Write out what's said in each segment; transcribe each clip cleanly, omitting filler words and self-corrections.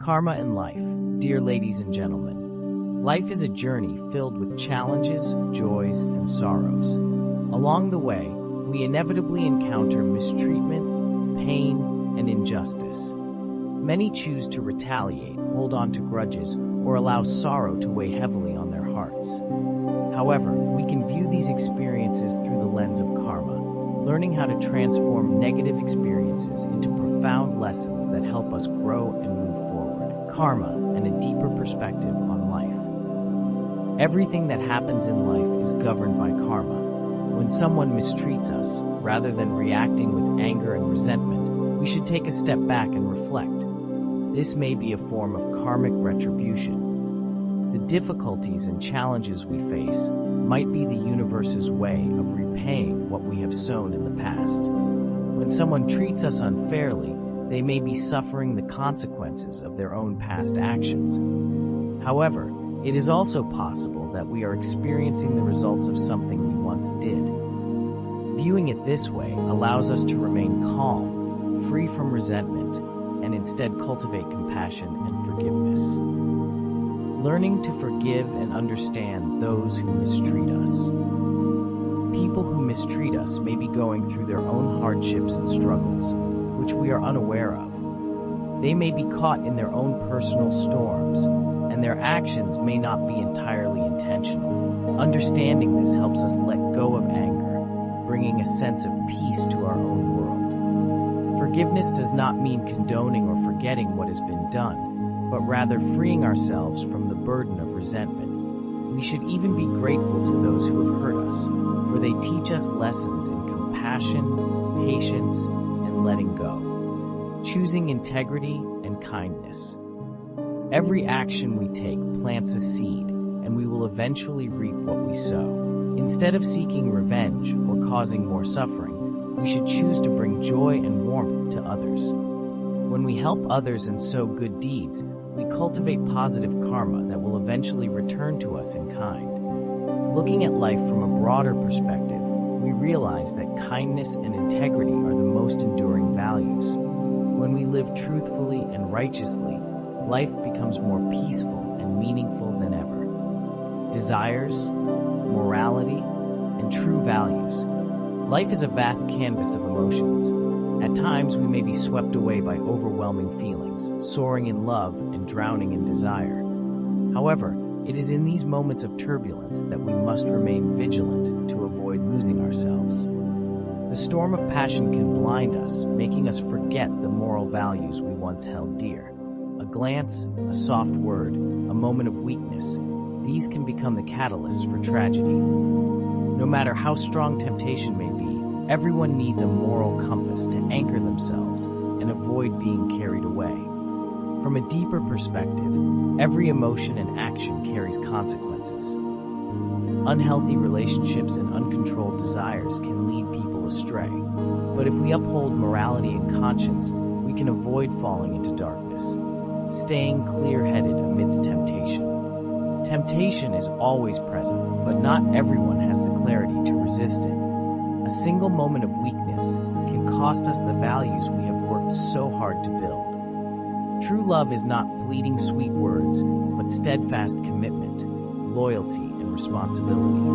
Karma and life. Dear ladies and gentlemen, life is a journey filled with challenges, joys, and sorrows. Along the way, we inevitably encounter mistreatment, pain, and injustice. Many choose to retaliate, hold on to grudges, or allow sorrow to weigh heavily on their hearts. However, we can view these experiences through the lens of karma, learning how to transform negative experiences into profound lessons that help us grow and move forward. Karma and a deeper perspective on life. Everything that happens in life is governed by karma. When someone mistreats us, rather than reacting with anger and resentment, we should take a step back and reflect. This may be a form of karmic retribution. The difficulties and challenges we face might be the universe's way of repaying what we have sown in the past. When someone treats us unfairly, they may be suffering the consequences of their own past actions. However, it is also possible that we are experiencing the results of something we once did. Viewing it this way allows us to remain calm, free from resentment, and instead cultivate compassion and forgiveness. Learning to forgive and understand those who mistreat us. People who mistreat us may be going through their own hardships and struggles, which we are unaware of. They may be caught in their own personal storms, and their actions may not be entirely intentional. Understanding this helps us let go of anger, bringing a sense of peace to our own world. Forgiveness does not mean condoning or forgetting what has been done, but rather freeing ourselves from the burden of resentment. We should even be grateful to those who have hurt us, for they teach us lessons in compassion, patience, and letting go. Choosing integrity and kindness. Every action we take plants a seed, and we will eventually reap what we sow. Instead of seeking revenge or causing more suffering, we should choose to bring joy and warmth to others. When we help others and sow good deeds, we cultivate positive karma that will eventually return to us in kind. Looking at life from a broader perspective, we realize that kindness and integrity are the most enduring values. When we live truthfully and righteously, life becomes more peaceful and meaningful than ever. Desires, morality, and true values. Life is a vast canvas of emotions. At times, we may be swept away by overwhelming feelings, soaring in love and drowning in desire. However, it is in these moments of turbulence that we must remain vigilant to avoid losing ourselves. The storm of passion can blind us, making us forget the moral values we once held dear. A glance, a soft word, a moment of weakness, these can become the catalysts for tragedy. No matter how strong temptation may be, everyone needs a moral compass to anchor themselves and avoid being carried away. From a deeper perspective, every emotion and action carries consequences. Unhealthy relationships and uncontrolled desires can lead people astray. But if we uphold morality and conscience, we can avoid falling into darkness, staying clear-headed amidst temptation. Temptation is always present, but not everyone has the clarity to resist it. A single moment of weakness can cost us the values we have worked so hard to build. True love is not fleeting sweet words, but steadfast commitment, loyalty, and responsibility.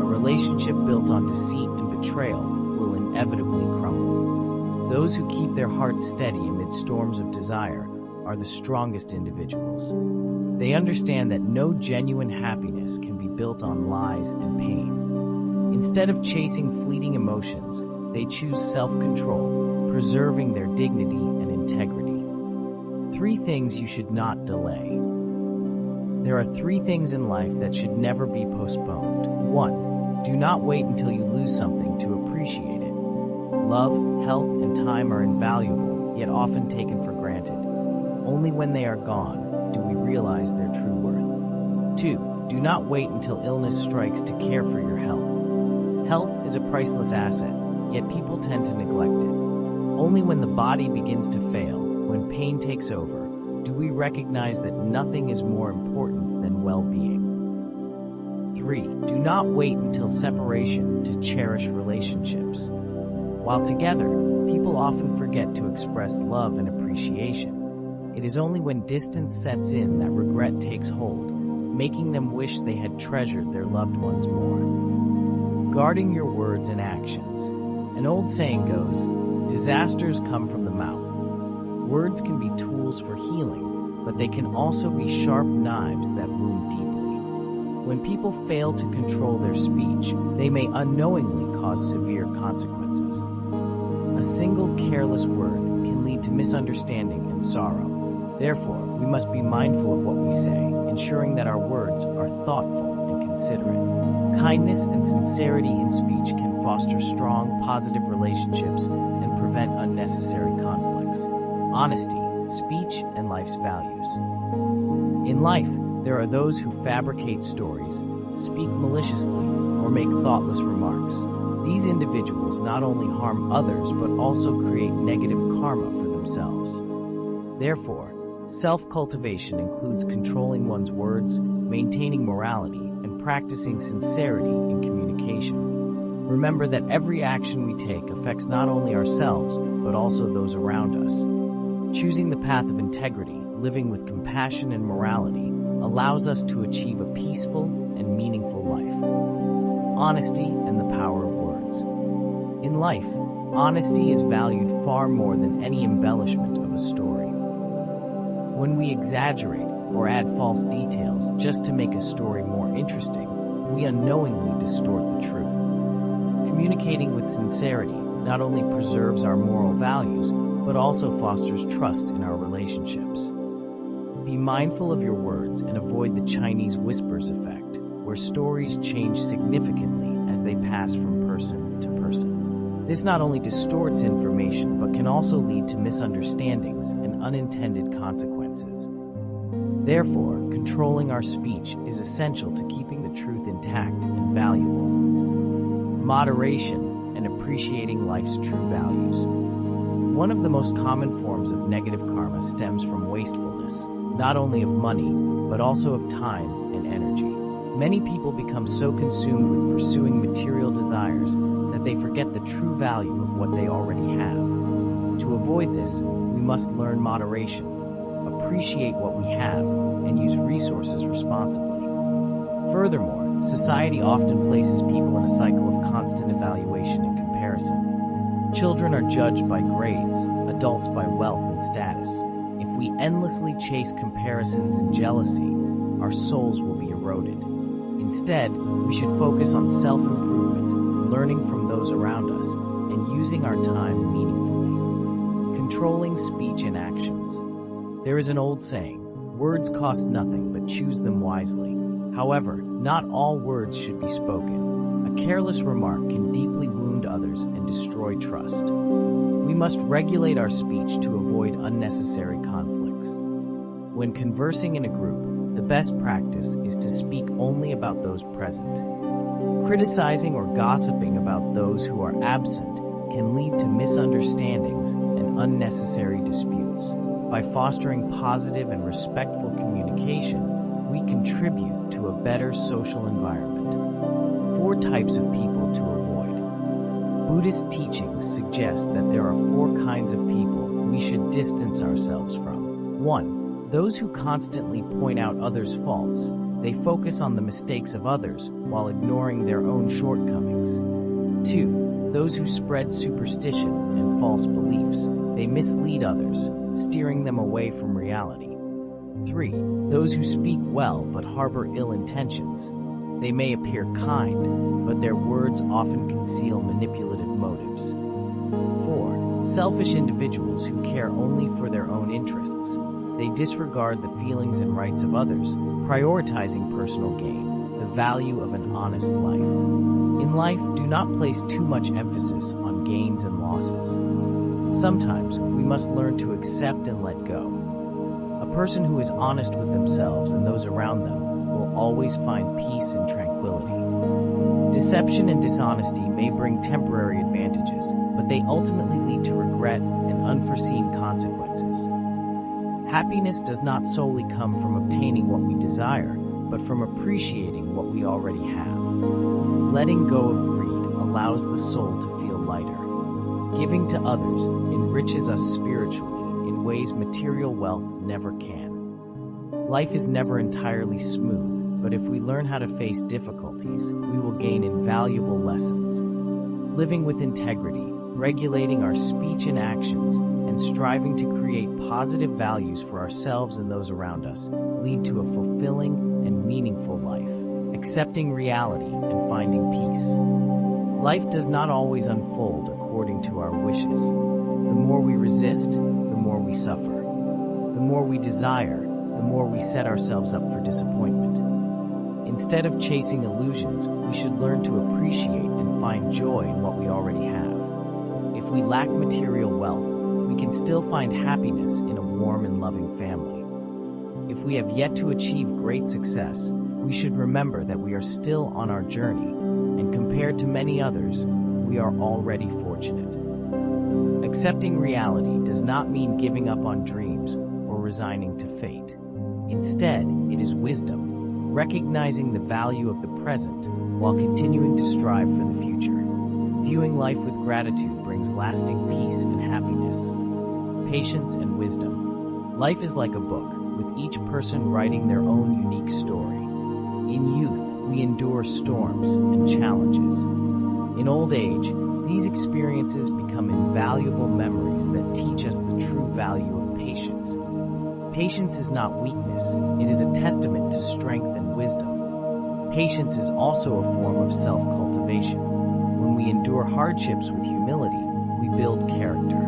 A relationship built on deceit and betrayal will inevitably crumble. Those who keep their hearts steady amid storms of desire are the strongest individuals. They understand that no genuine happiness can be built on lies and pain. Instead of chasing fleeting emotions, they choose self-control, preserving their dignity and integrity. 3 things you should not delay. There are 3 things in life that should never be postponed. 1. Do not wait until you lose something to appreciate it. Love, health, and time are invaluable, yet often taken for granted. Only when they are gone do we realize their true worth. 2. Do not wait until illness strikes to care for your health. Health is a priceless asset, yet people tend to neglect it. Only when the body begins to fail, when pain takes over, do we recognize that nothing is more important than well-being. 3. Do not wait until separation to cherish relationships. While together, people often forget to express love and appreciation. It is only when distance sets in that regret takes hold, making them wish they had treasured their loved ones more. Guarding your words and actions. An old saying goes, disasters come from the mouth. Words can be tools for healing, but they can also be sharp knives that wound deeply. When people fail to control their speech, they may unknowingly cause severe consequences. A single careless word can lead to misunderstanding and sorrow. Therefore, we must be mindful of what we say, ensuring that our words are thoughtful and considerate. Kindness and sincerity in speech can foster strong, positive relationships and prevent unnecessary conflicts. Honesty, speech, and life's values. In life, there are those who fabricate stories, speak maliciously, or make thoughtless remarks. These individuals not only harm others but also create negative karma for themselves. Therefore, self-cultivation includes controlling one's words, maintaining morality, and practicing sincerity in communication. Remember that every action we take affects not only ourselves, but also those around us. Choosing the path of integrity, living with compassion and morality, allows us to achieve a peaceful and meaningful life. Honesty and the power of words. In life, honesty is valued far more than any embellishment of a story. When we exaggerate or add false details just to make a story more interesting, we unknowingly distort the truth. Communicating with sincerity not only preserves our moral values, but also fosters trust in our relationships. Be mindful of your words and avoid the Chinese whispers effect, where stories change significantly as they pass from person to person. This not only distorts information, but can also lead to misunderstandings and unintended consequences. Therefore, controlling our speech is essential to keeping the truth intact and valuable. Moderation and appreciating life's true values. One of the most common forms of negative karma stems from wastefulness, not only of money, but also of time and energy. Many people become so consumed with pursuing material desires that they forget the true value of what they already have. To avoid this, we must learn moderation, appreciate what we have, and use resources responsibly. Furthermore, society often places people in a cycle of constant evaluation and comparison. Children are judged by grades, adults by wealth and status. If we endlessly chase comparisons and jealousy, our souls will be eroded. Instead, we should focus on self-improvement, learning from those around us, and using our time meaningfully. Controlling speech and actions. There is an old saying, words cost nothing, but choose them wisely. However, not all words should be spoken. A careless remark can deeply wound others and destroy trust. We must regulate our speech to avoid unnecessary conflicts. When conversing in a group, the best practice is to speak only about those present. Criticizing or gossiping about those who are absent can lead to misunderstandings and unnecessary disputes. By fostering positive and respectful communication, we contribute to a better social environment. 4 types of people to avoid. Buddhist teachings suggest that there are 4 kinds of people we should distance ourselves from. 1. Those who constantly point out others' faults. They focus on the mistakes of others while ignoring their own shortcomings. 2. Those who spread superstition and false beliefs. They mislead others, steering them away from reality. 3. Those who speak well but harbor ill intentions. They may appear kind, but their words often conceal manipulative motives. 4. Selfish individuals who care only for their own interests. They disregard the feelings and rights of others, prioritizing personal gain, the value of an honest life. In life, do not place too much emphasis on gains and losses. Sometimes, we must learn to accept and let go. A person who is honest with themselves and those around them will always find peace and tranquility. Deception and dishonesty may bring temporary advantages, but they ultimately lead to regret and unforeseen consequences. Happiness does not solely come from obtaining what we desire, but from appreciating what we already have. Letting go of greed allows the soul to feel lighter. Giving to others enriches us spiritually in ways material wealth never can. Life is never entirely smooth, but if we learn how to face difficulties, we will gain invaluable lessons. Living with integrity, regulating our speech and actions, and striving to create positive values for ourselves and those around us lead to a fulfilling and meaningful life. Accepting reality and finding peace. Life does not always unfold according to our wishes. The more we resist, the more we suffer. The more we desire, the more we set ourselves up for disappointment. Instead of chasing illusions, we should learn to appreciate and find joy in what we already have. If we lack material wealth, we can still find happiness in a warm and loving family. If we have yet to achieve great success, we should remember that we are still on our journey, and compared to many others, we are already fortunate. Accepting reality does not mean giving up on dreams or resigning to fate. Instead, it is wisdom, recognizing the value of the present while continuing to strive for the future. Viewing life with gratitude brings lasting peace and happiness. Patience and wisdom. Life is like a book, with each person writing their own unique story. In youth, we endure storms and challenges. In old age, these experiences become invaluable memories that teach us the true value of patience. Patience is not weakness, it is a testament to strength and wisdom. Patience is also a form of self-cultivation. When we endure hardships with humility, we build character.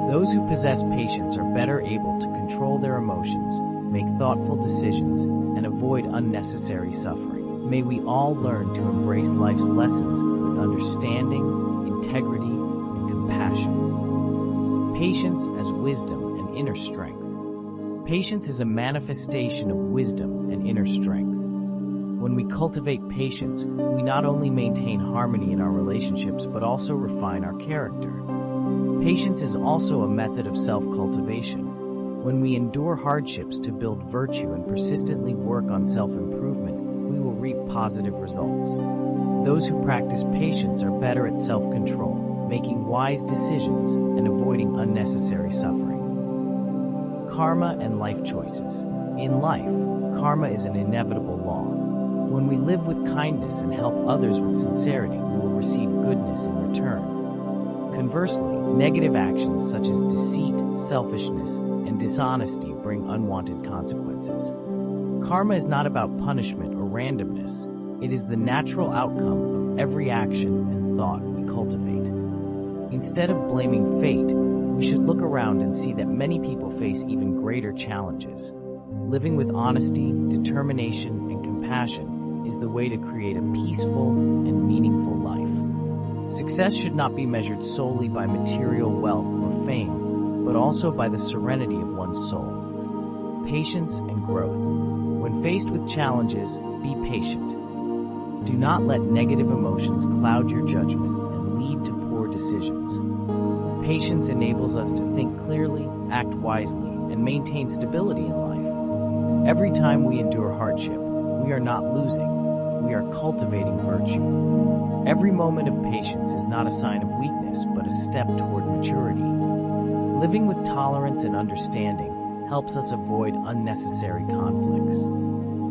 Those who possess patience are better able to control their emotions, make thoughtful decisions, and avoid unnecessary suffering. May we all learn to embrace life's lessons with understanding, integrity, and compassion. Patience as wisdom and inner strength. Patience is a manifestation of wisdom and inner strength. When we cultivate patience, we not only maintain harmony in our relationships, but also refine our character. Patience is also a method of self-cultivation. When we endure hardships to build virtue and persistently work on self-improvement, we will reap positive results. Those who practice patience are better at self-control, making wise decisions and avoiding unnecessary suffering. Karma and life choices. In life, karma is an inevitable law. When we live with kindness and help others with sincerity, we will receive goodness in return. Conversely, negative actions such as deceit, selfishness, and dishonesty bring unwanted consequences. Karma is not about punishment or randomness. It is the natural outcome of every action and thought we cultivate. Instead of blaming fate, we should look around and see that many people face even greater challenges. Living with honesty, determination, and compassion is the way to create a peaceful and meaningful life. Success should not be measured solely by material wealth or fame, but also by the serenity of one's soul. Patience and growth. When faced with challenges, be patient. Do not let negative emotions cloud your judgment and lead to poor decisions. Patience enables us to think clearly, act wisely, and maintain stability in life. Every time we endure hardship, we are not losing, we are cultivating virtue. Every moment of patience is not a sign of weakness, but a step toward maturity. Living with tolerance and understanding helps us avoid unnecessary conflicts.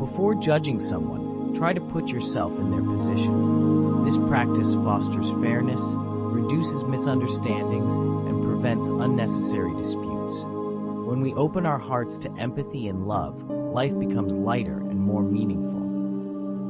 Before judging someone, try to put yourself in their position. This practice fosters fairness, reduces misunderstandings, and prevents unnecessary disputes. When we open our hearts to empathy and love, life becomes lighter and more meaningful.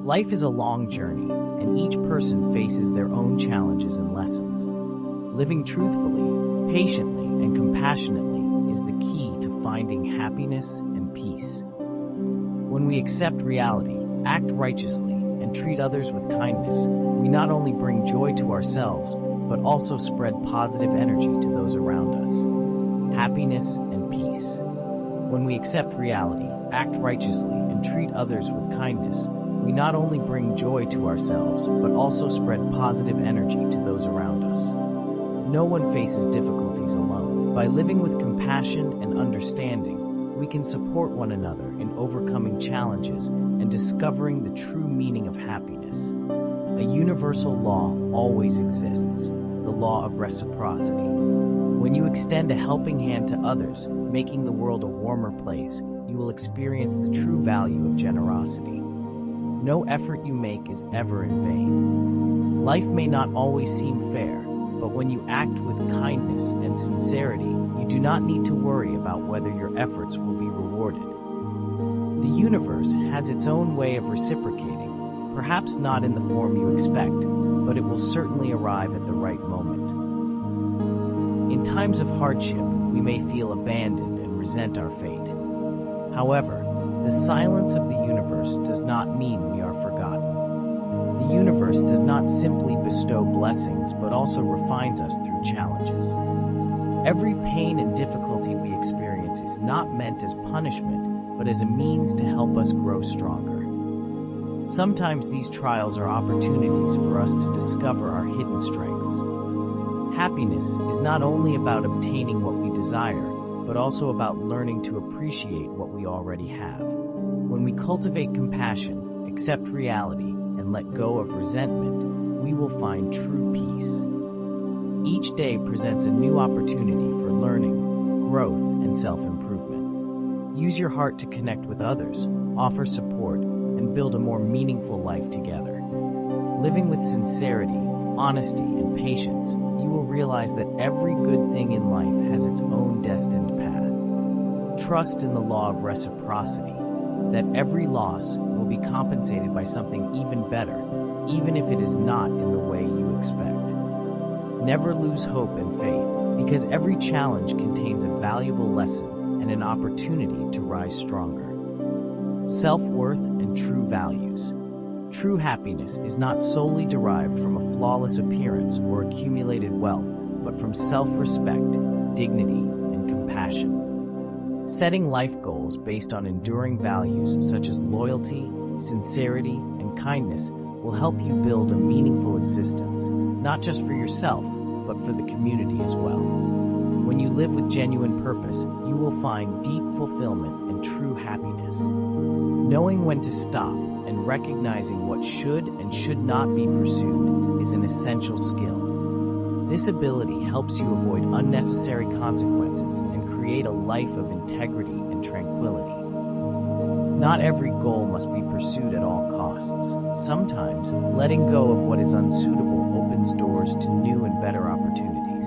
Life is a long journey, and each person faces their own challenges and lessons. Living truthfully, patiently, and compassionately is the key to finding happiness and peace. When we accept reality, act righteously, and treat others with kindness, we not only bring joy to ourselves, but also spread positive energy to those around us. Happiness and peace. When we accept reality, act righteously, and treat others with kindness, we not only bring joy to ourselves, but also spread positive energy to those around us. No one faces difficulties alone. By living with compassion and understanding, we can support one another in overcoming challenges and discovering the true meaning of happiness. A universal law always exists, the law of reciprocity. When When you extend a helping hand to others, making the world a warmer place, you will experience the true value of generosity. No effort you make is ever in vain. Life may not always seem fair, but when you act with kindness and sincerity, you do not need to worry about whether your efforts will be rewarded. The universe has its own way of reciprocating, perhaps not in the form you expect, but it will certainly arrive at the right moment. In times of hardship, we may feel abandoned and resent our fate. However, the silence of the universe does not mean we are forgotten. The universe does not simply bestow blessings, but also refines us through challenges. Every pain and difficulty we experience is not meant as punishment, but as a means to help us grow stronger. Sometimes these trials are opportunities for us to discover our hidden strengths. Happiness is not only about obtaining what we desire, but also about learning to appreciate what we already have. When we cultivate compassion, accept reality, and let go of resentment, we will find true peace. Each day presents a new opportunity for learning, growth, and self-improvement. Use your heart to connect with others, offer support, and build a more meaningful life together. Living with sincerity, honesty, and patience, you will realize that every good thing in life has its own destined path. Trust in the law of reciprocity, that every loss will be compensated by something even better, even if it is not in the way you expect. Never lose hope and faith, because every challenge contains a valuable lesson and an opportunity to rise stronger. Self-worth and true values. True happiness is not solely derived from a flawless appearance or accumulated wealth, but from self-respect, dignity, and compassion. Setting life goals based on enduring values such as loyalty, sincerity, and kindness will help you build a meaningful existence, not just for yourself, but for the community as well. When you live with genuine purpose, you will find deep fulfillment and true happiness. Knowing when to stop and recognizing what should and should not be pursued is an essential skill. This ability helps you avoid unnecessary consequences and create a life of integrity and tranquility. Not every goal must be pursued at all costs. Sometimes, letting go of what is unsuitable opens doors to new and better opportunities.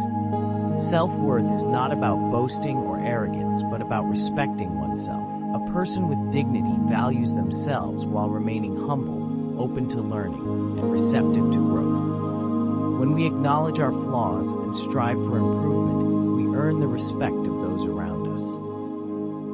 Self-worth is not about boasting or arrogance, but about respecting oneself. A person with dignity values themselves while remaining humble, open to learning, and receptive to growth. When we acknowledge our flaws and strive for improvement, we earn the respect of those around us.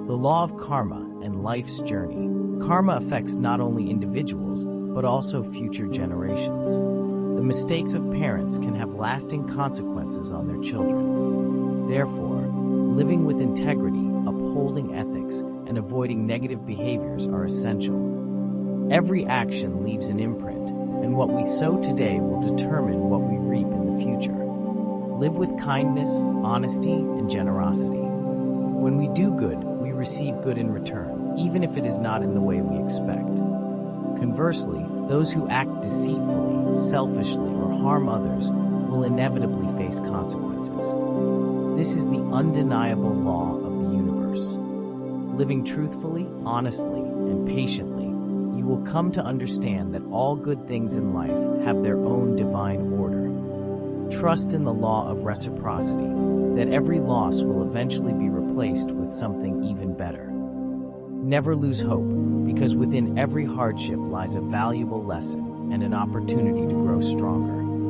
The law of karma and life's journey. Karma affects not only individuals, but also future generations. The mistakes of parents can have lasting consequences on their children. Therefore, living with integrity, upholding ethics, and avoiding negative behaviors are essential. Every action leaves an imprint, and what we sow today will determine what we reap in the future. Live with kindness, honesty, and generosity. When we do good, we receive good in return, even if it is not in the way we expect. Conversely, those who act deceitfully, selfishly, or harm others will inevitably face consequences. This is the undeniable law of the universe. Living truthfully, honestly, and patiently, you will come to understand that all good things in life have their own divine order. Trust in the law of reciprocity, that every loss will eventually be replaced with something even better. Never lose hope, because within every hardship lies a valuable lesson and an opportunity to grow stronger.